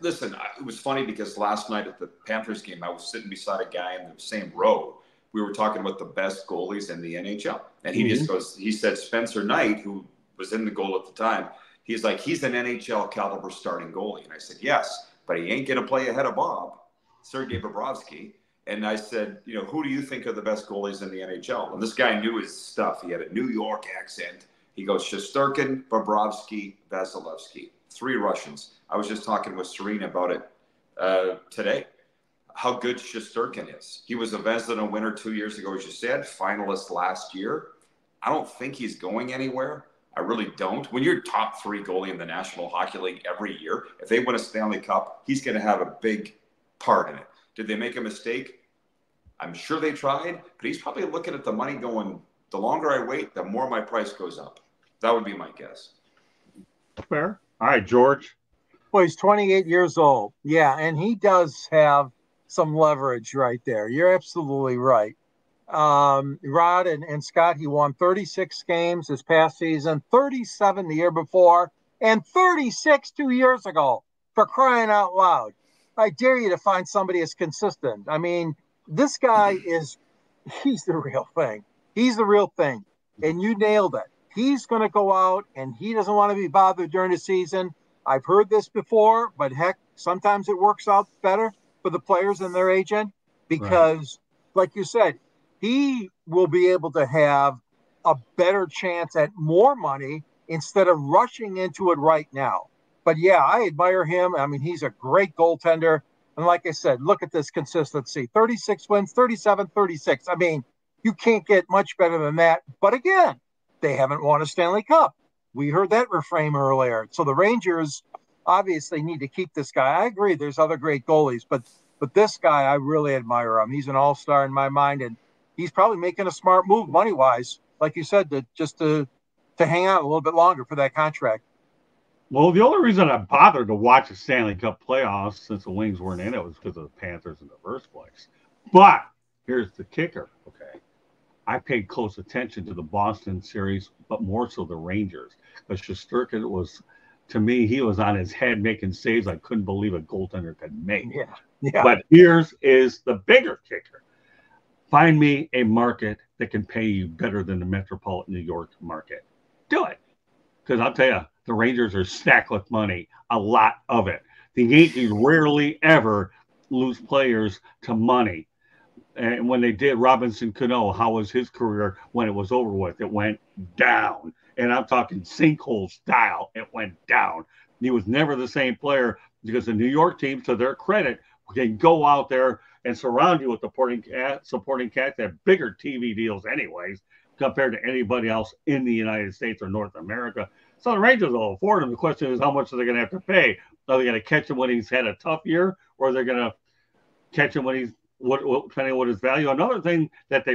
listen, it was funny because last night at the Panthers game, I was sitting beside a guy in the same row. We were talking about the best goalies in the NHL. And he just goes, he said Spencer Knight, who was in the goal at the time, he's like, he's an NHL caliber starting goalie. And I said, yes, but he ain't going to play ahead of Bob, Sergei Bobrovsky. And I said, you know, who do you think are the best goalies in the NHL? And this guy knew his stuff. He had a New York accent. He goes, Shesterkin, Bobrovsky, Vasilevsky. 3 Russians. I was just talking with Serena about it today, how good Shesterkin is. He was a Vezina winner 2 years ago, as you said, finalist last year. I don't think he's going anywhere. I really don't. When you're top 3 goalie in the National Hockey League every year, if they win a Stanley Cup, he's going to have a big part in it. Did they make a mistake? I'm sure they tried, but he's probably looking at the money going, the longer I wait, the more my price goes up. That would be my guess. Fair. All right, George. Well, he's 28 years old. Yeah, and he does have some leverage right there. You're absolutely right. Rod and Scott, he won 36 games this past season, 37 the year before, and 36 2 years ago, for crying out loud. I dare you to find somebody as consistent. I mean, this guy he's the real thing. He's the real thing. And you nailed it. He's going to go out and he doesn't want to be bothered during the season. I've heard this before, but heck, sometimes it works out better for the players and their agent because, like you said, he will be able to have a better chance at more money instead of rushing into it right now. But yeah, I admire him. I mean, he's a great goaltender. And like I said, look at this consistency. 36 wins, 37, 36. I mean, you can't get much better than that. But again, they haven't won a Stanley Cup. We heard that refrain earlier. So the Rangers obviously need to keep this guy. I agree there's other great goalies, but this guy, I really admire him. He's an all-star in my mind, and he's probably making a smart move money-wise, like you said, to hang out a little bit longer for that contract. Well, the only reason I bothered to watch the Stanley Cup playoffs since the Wings weren't in it was because of the Panthers in the first place. But here's the kicker, okay? I paid close attention to the Boston series, but more so the Rangers. Because Shesterkin was, to me, he was on his head making saves I couldn't believe a goaltender could make. Yeah. But here's the bigger kicker. Find me a market that can pay you better than the metropolitan New York market. Do it. Because I'll tell you, the Rangers are stacked with money, a lot of it. The Yankees rarely ever lose players to money. And when they did, Robinson Cano, how was his career when it was over with? It went down. And I'm talking sinkhole style. It went down. He was never the same player because the New York team, to their credit, can go out there and surround you with supporting cast that have bigger TV deals anyways compared to anybody else in the United States or North America. So the Rangers will afford him. The question is, how much are they going to have to pay? Are they going to catch him when he's had a tough year, or are they going to catch him when he's depending on what his value? Another thing that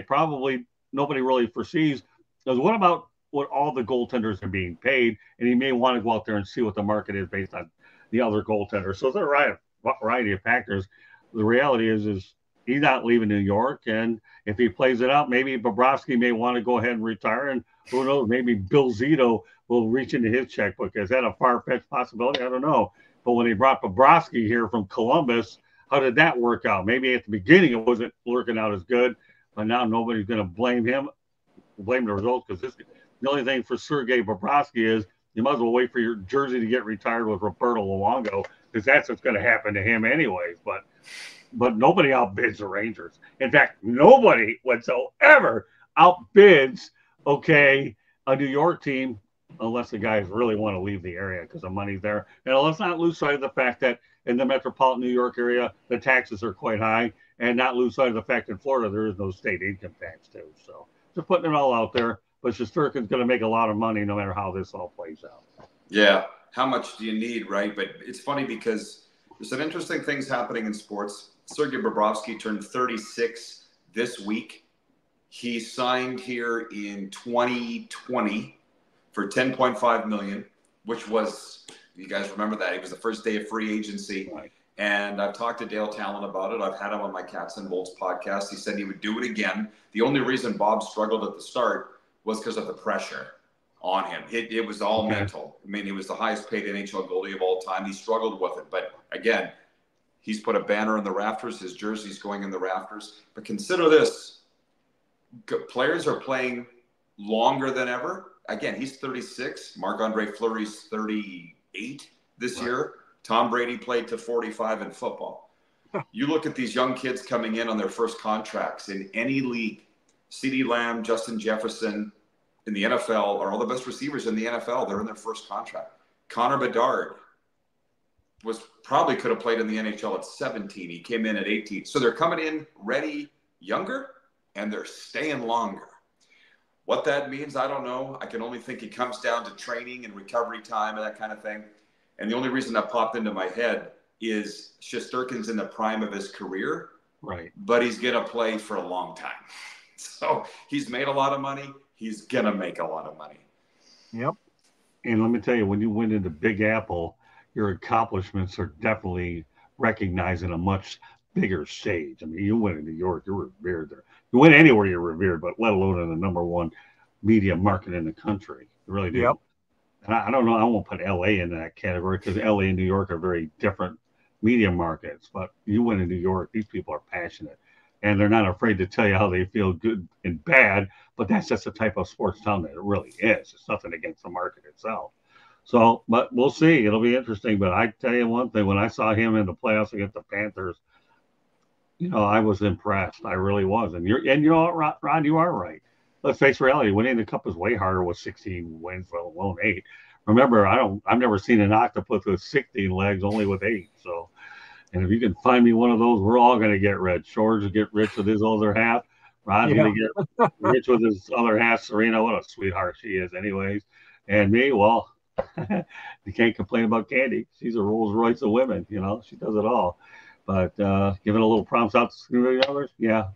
nobody really foresees is what about what all the goaltenders are being paid, and he may want to go out there and see what the market is based on the other goaltenders. So there's a variety of factors. The reality is he's not leaving New York, and if he plays it out, maybe Bobrovsky may want to go ahead and retire, and who knows, maybe billzito will reach into his checkbook. Is that a far-fetched possibility? I don't know. But when they brought Bobrovsky here from Columbus, how did that work out? Maybe at the beginning it wasn't working out as good, but now nobody's going to blame the results, because the only thing for Sergei Bobrovsky is you might as well wait for your jersey to get retired with Roberto Luongo, because that's what's going to happen to him anyways. But nobody outbids the Rangers. In fact, nobody whatsoever outbids, a New York team, unless the guys really want to leave the area because the money's there. And let's not lose sight of the fact that in the metropolitan New York area, the taxes are quite high, and not lose sight of the fact in Florida, there is no state income tax too. So just putting it all out there. But Shesterkin's going to make a lot of money no matter how this all plays out. Yeah. How much do you need, right? But it's funny because there's some interesting things happening in sports. Sergei Bobrovsky turned 36 this week. He signed here in 2020 for $10.5 million, which was, you guys remember that? It was the first day of free agency. Right. And I've talked to Dale Talon about it. I've had him on my Cats and Bolts podcast. He said he would do it again. The only reason Bob struggled at the start was because of the pressure on him. It was all mental. I mean, he was the highest paid NHL goalie of all time. He struggled with it. But again, he's put a banner in the rafters. His jersey's going in the rafters. But consider this. Players are playing longer than ever. Again, he's 36. Marc-Andre Fleury's 38 this year. Tom Brady played to 45 in football. You look at these young kids coming in on their first contracts in any league. CeeDee Lamb, Justin Jefferson in the NFL are all the best receivers in the NFL. They're in their first contract. Connor Bedard probably could have played in the NHL at 17. He came in at 18. So they're coming in ready younger, and they're staying longer. What that means, I don't know. I can only think it comes down to training and recovery time and that kind of thing. And the only reason that popped into my head is Shesterkin's in the prime of his career, right? But he's going to play for a long time. So he's made a lot of money. He's going to make a lot of money. Yep. And let me tell you, when you went into Big Apple, your accomplishments are definitely recognized in a much bigger stage. I mean, you went in New York, you're revered there. You went anywhere, you're revered, but let alone in the #1 media market in the country. You really do. Yep. And I don't know, I won't put LA in that category because LA and New York are very different media markets. But you went in New York, these people are passionate. And they're not afraid to tell you how they feel good and bad. But that's just the type of sports town that it really is. It's nothing against the market itself. So, but we'll see. It'll be interesting. But I tell you one thing, when I saw him in the playoffs against the Panthers, you know, I was impressed. I really was. And you know what, Rod, you are right. Let's face reality. Winning the cup is way harder with 16 wins, let alone 8. Remember, I've never seen an octopus with 16 legs, only with 8. So, and if you can find me one of those, we're all going to get rich. Shores will get rich with his other half. Rod's going to get rich with his other half. Serena, what a sweetheart she is, anyways. And me, well, you can't complain about Candy. She's a Rolls Royce of women. You know, she does it all. But giving a little prompts out to the others,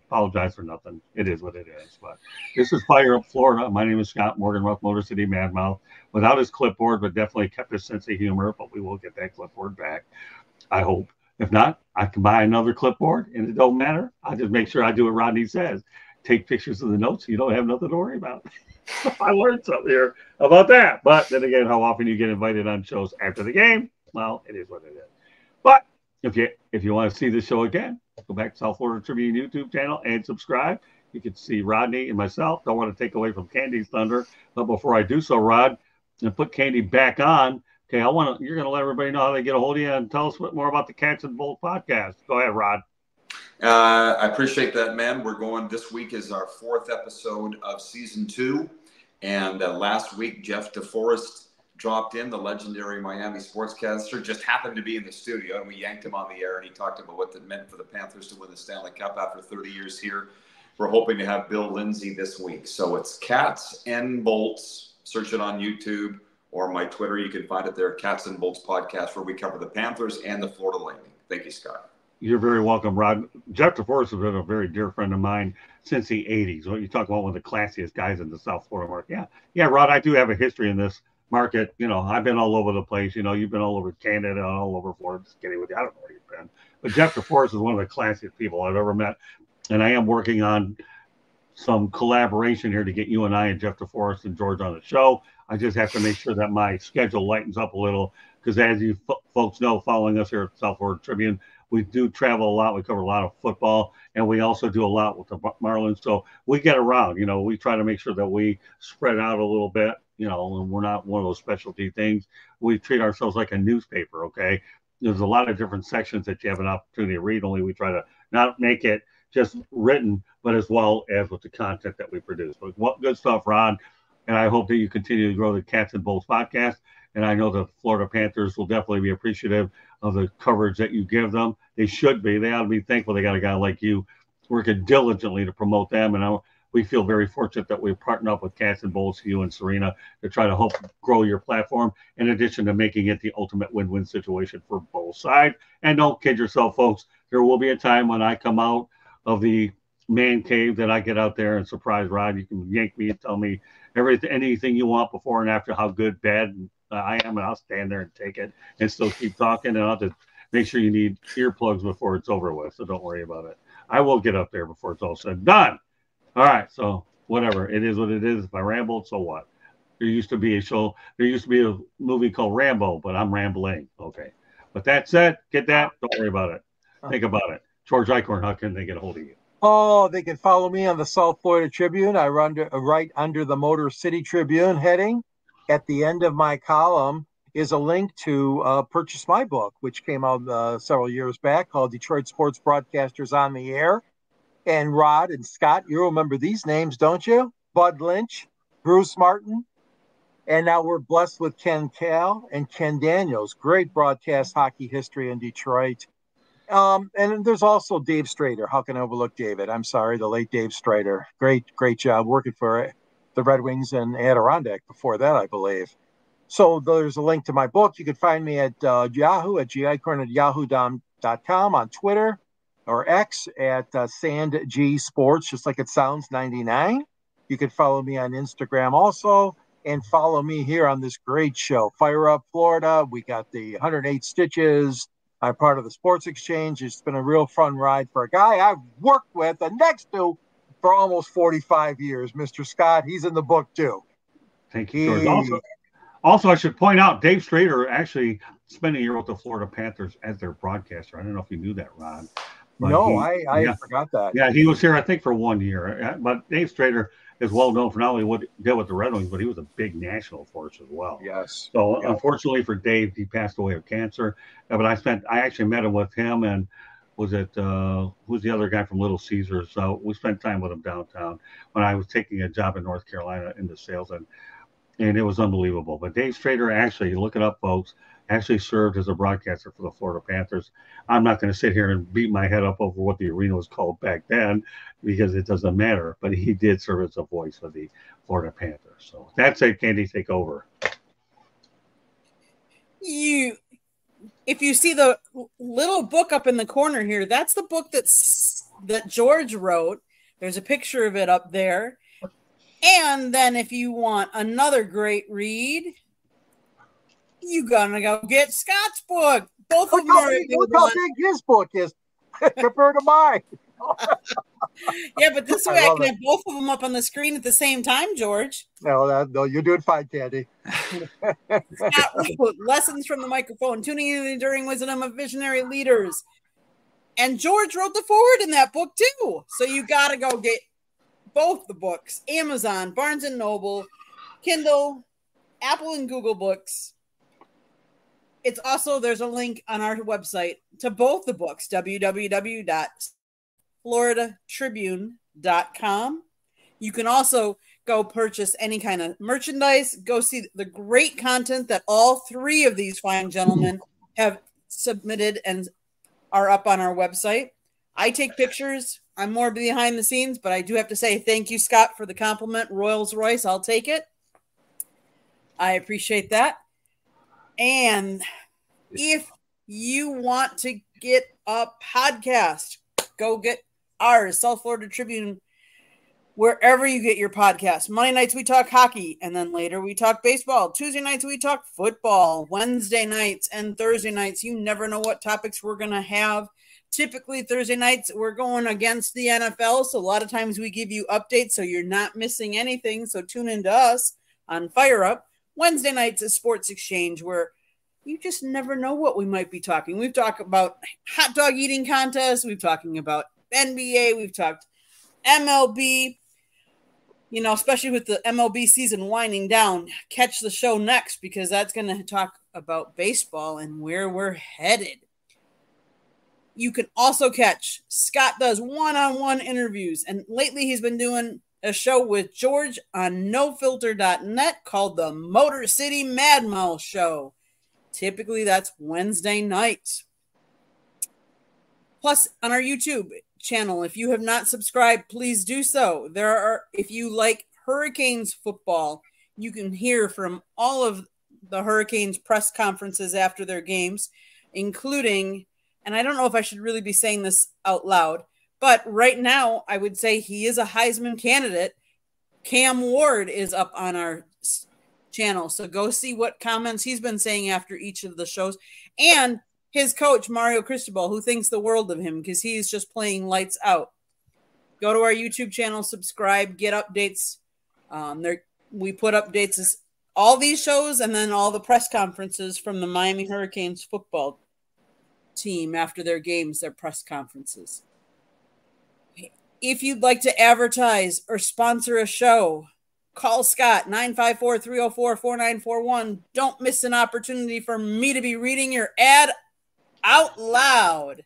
apologize for nothing. It is what it is. But this is Fire Up Florida. My name is Scott Morgan, Rough Motor City Madmouth. Without his clipboard, but definitely kept his sense of humor. But we will get that clipboard back, I hope. If not, I can buy another clipboard, and it don't matter. I'll just make sure I do what Rodney says. Take pictures of the notes so you don't have nothing to worry about. I learned something here about that. But then again, how often you get invited on shows after the game, well, it is what it is. But if you want to see the show again, go back to South Florida Tribune YouTube channel and subscribe. You can see Rodney and myself. Don't want to take away from Candy's thunder. But before I do so, Rod, and put Candy back on, okay, you're going to let everybody know how they get a hold of you and tell us a bit more about the Cats and Bolts podcast. Go ahead, Rod. I appreciate that, man. This week is our 4th episode of season 2. And last week, Jeff DeForest dropped in, the legendary Miami sportscaster, just happened to be in the studio, and we yanked him on the air, and he talked about what it meant for the Panthers to win the Stanley Cup after 30 years here. We're hoping to have Bill Lindsay this week. So it's Cats and Bolts. Search it on YouTube or my Twitter. You can find it there, Cats and Bolts podcast, where we cover the Panthers and the Florida Lightning. Thank you, Scott. You're very welcome, Rod. Jeff DeForest has been a very dear friend of mine since the 80s. Well, you talk about one of the classiest guys in the South Florida market. Yeah, Rod, I do have a history in this market. You know, I've been all over the place. You know, you've been all over Canada, all over Florida. Just kidding with you. I don't know where you've been. But Jeff DeForest is one of the classiest people I've ever met. And I am working on some collaboration here to get you and I and Jeff DeForest and George on the show. I just have to make sure that my schedule lightens up a little because as you folks know, following us here at South Florida Tribune, we do travel a lot. We cover a lot of football, and we also do a lot with the Marlins. So we get around. You know, we try to make sure that we spread out a little bit, you know, and we're not one of those specialty things. We treat ourselves like a newspaper, okay? There's a lot of different sections that you have an opportunity to read, only we try to not make it just written, but as well as with the content that we produce. But what good stuff, Ron. And I hope that you continue to grow the Cats and Bolts podcast. And I know the Florida Panthers will definitely be appreciative of the coverage that you give them. They should be. They ought to be thankful they got a guy like you working diligently to promote them. And we feel very fortunate that we've partnered up with Cats and Bowls, you and Serena, to try to help grow your platform, in addition to making it the ultimate win-win situation for both sides. And don't kid yourself, folks. There will be a time when I come out of the man cave that I get out there and surprise Rod. You can yank me and tell me anything you want before and after how good, bad I am, and I'll stand there and take it and still keep talking. And I'll just make sure you need earplugs before it's over with, so don't worry about it. I will get up there before it's all said and done. All right, so whatever. It is what it is. If I rambled, so what? There used to be a movie called Rambo, but I'm rambling. Okay. But that said, get that. Don't worry about it. Think about it. George Eichhorn, how can they get a hold of you? Oh, they can follow me on the South Florida Tribune. I run right under the Motor City Tribune heading. At the end of my column is a link to purchase my book, which came out several years back, called Detroit Sports Broadcasters on the Air. And Rod and Scott, you remember these names, don't you? Bud Lynch, Bruce Martin, and now we're blessed with Ken Kal and Ken Daniels. Great broadcast hockey history in Detroit. And there's also Dave Strader. How can I overlook David? I'm sorry, the late Dave Strader. Great job working for the Red Wings and Adirondack before that, I believe. So there's a link to my book. You can find me at Yahoo, at gicorn@yahoo.com, on Twitter or X at SandGSports, just like it sounds, 99. You can follow me on Instagram also, and follow me here on this great show, Fire Up Florida. We got the 108 Stitches. I'm part of the Sports Exchange. It's been a real fun ride for a guy I've worked with and next to for almost 45 years, Mr. Scott. He's in the book, too. Thank you, George. Also, I should point out, Dave Strader actually spent a year with the Florida Panthers as their broadcaster. I don't know if you knew that, Ron. No, I forgot that. Yeah, he was here, I think, for 1 year. But Dave Strader is well known for not only what he did with the Red Wings, but he was a big national force as well. Yes. So unfortunately for Dave, he passed away of cancer. But I actually met him with him, and who's the other guy from Little Caesars? So we spent time with him downtown when I was taking a job in North Carolina in the sales, and it was unbelievable. But Dave Strader, actually, look it up, folks, actually served as a broadcaster for the Florida Panthers. I'm not going to sit here and beat my head up over what the arena was called back then, because it doesn't matter. But he did serve as a voice for the Florida Panthers. So that's it. Candy, take over. If you see the little book up in the corner here, that's the book that George wrote. There's a picture of it up there. And then if you want another great read, you gotta go get Scott's book. Both of them are look how big his book is compared to mine. Yeah, but this way I can have both of them up on the screen at the same time, George. No, you're doing fine, Candy. Scott wrote Lessons from the Microphone, Tuning in the Enduring Wisdom of Visionary Leaders. And George wrote the foreword in that book too. So you gotta go get both the books. Amazon, Barnes & Noble, Kindle, Apple and Google Books. It's also, there's a link on our website to both the books, www.floridatribune.com. You can also go purchase any kind of merchandise, go see the great content that all three of these fine gentlemen have submitted and are up on our website. I take pictures. I'm more behind the scenes, but I do have to say thank you, Scott, for the compliment. Rolls Royce, I'll take it. I appreciate that. And if you want to get a podcast, go get ours, South Florida Tribune, wherever you get your podcast. Monday nights we talk hockey, and then later we talk baseball. Tuesday nights we talk football. Wednesday nights and Thursday nights, you never know what topics we're going to have. Typically Thursday nights we're going against the NFL, so a lot of times we give you updates so you're not missing anything. So tune into us on Fire Up. Wednesday nights is Sports Exchange, where you just never know what we might be talking. We've talked about hot dog eating contests. We've talking about NBA. We've talked MLB. You know, especially with the MLB season winding down, catch the show next, because that's going to talk about baseball and where we're headed. You can also catch Scott does one-on-one interviews, and lately he's been doing a show with George on nofilter.net called the Motor City Mad Mouth Show. Typically that's Wednesday nights. Plus on our YouTube, channel. If you have not subscribed, please do so. If you like Hurricanes football, you can hear from all of the Hurricanes press conferences after their games, including, and I don't know if I should really be saying this out loud, but right now I would say he is a Heisman candidate. Cam Ward is up on our channel, so go see what comments he's been saying after each of the shows. And his coach, Mario Cristobal, who thinks the world of him because he's just playing lights out. Go to our YouTube channel, subscribe, get updates. We put updates all these shows and then all the press conferences from the Miami Hurricanes football team after their games, their press conferences. If you'd like to advertise or sponsor a show, call Scott, 954-304-4941. Don't miss an opportunity for me to be reading your ad out loud.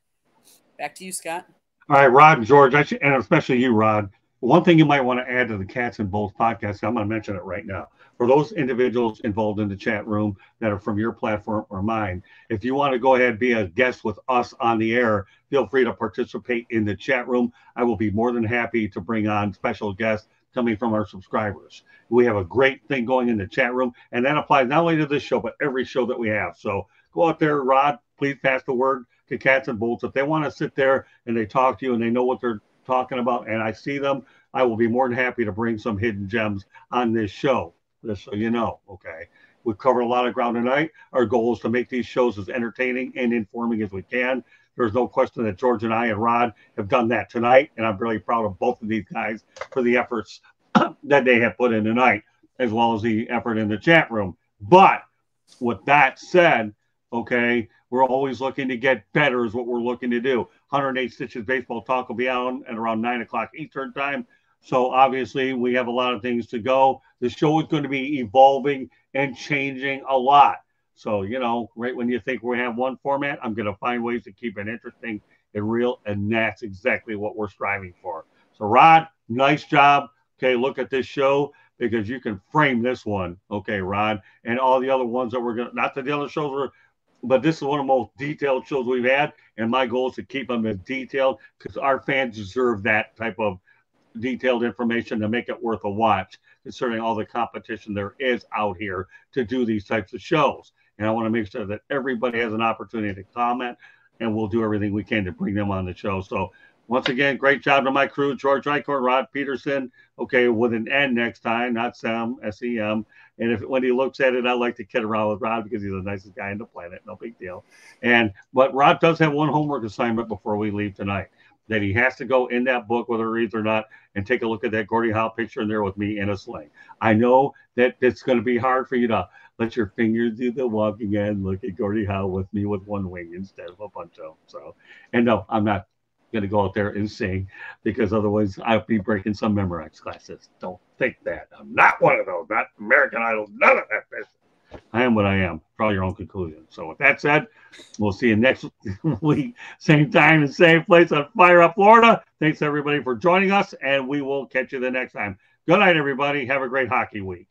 Back to you, Scott. All right, Rod and George, and especially you, Rod. One thing you might want to add to the Cats and Bolts podcast, I'm going to mention it right now. For those individuals involved in the chat room that are from your platform or mine, if you want to go ahead and be a guest with us on the air, feel free to participate in the chat room. I will be more than happy to bring on special guests coming from our subscribers. We have a great thing going in the chat room, and that applies not only to this show, but every show that we have. So go out there, Rod, please pass the word to Cats and Bolts. If they want to sit there and they talk to you and they know what they're talking about and I see them, I will be more than happy to bring some hidden gems on this show, just so you know, okay? We've covered a lot of ground tonight. Our goal is to make these shows as entertaining and informing as we can. There's no question that George and I and Rod have done that tonight, and I'm really proud of both of these guys for the efforts that they have put in tonight, as well as the effort in the chat room. But with that said, okay, we're always looking to get better is what we're looking to do. 108 Stitches Baseball Talk will be on at around 9 o'clock Eastern time. So obviously we have a lot of things to go. The show is going to be evolving and changing a lot. So, you know, right when you think we have one format, I'm going to find ways to keep it interesting and real. And that's exactly what we're striving for. So Rod, nice job. Okay, look at this show because you can frame this one. Okay, Rod, and all the other ones that we're going to, not that the other shows were, but this is one of the most detailed shows we've had. And my goal is to keep them as detailed because our fans deserve that type of detailed information to make it worth a watch, considering all the competition there is out here to do these types of shows. And I want to make sure that everybody has an opportunity to comment, and we'll do everything we can to bring them on the show. So once again, great job to my crew, George Eichhorn, Rod Peterson, okay, with an N next time, not Sem, S-E-M. And when he looks at it, I like to kid around with Rod because he's the nicest guy on the planet. No big deal. But Rod does have one homework assignment before we leave tonight, that he has to go in that book, whether he reads or not, and take a look at that Gordie Howe picture in there with me in a sling. I know that it's going to be hard for you to let your fingers do the walking and look at Gordie Howe with me with one wing instead of a bunch of them. So, and no, I'm not going to go out there and sing because otherwise I'll be breaking some Memorex classes. Don't think that. I'm not one of those, not American Idol, none of that business. I am what I am. Draw your own conclusion. So with that said, we'll see you next week, same time and same place on Fire Up Florida. Thanks everybody for joining us, and we will catch you the next time. Good night, everybody. Have a great hockey week.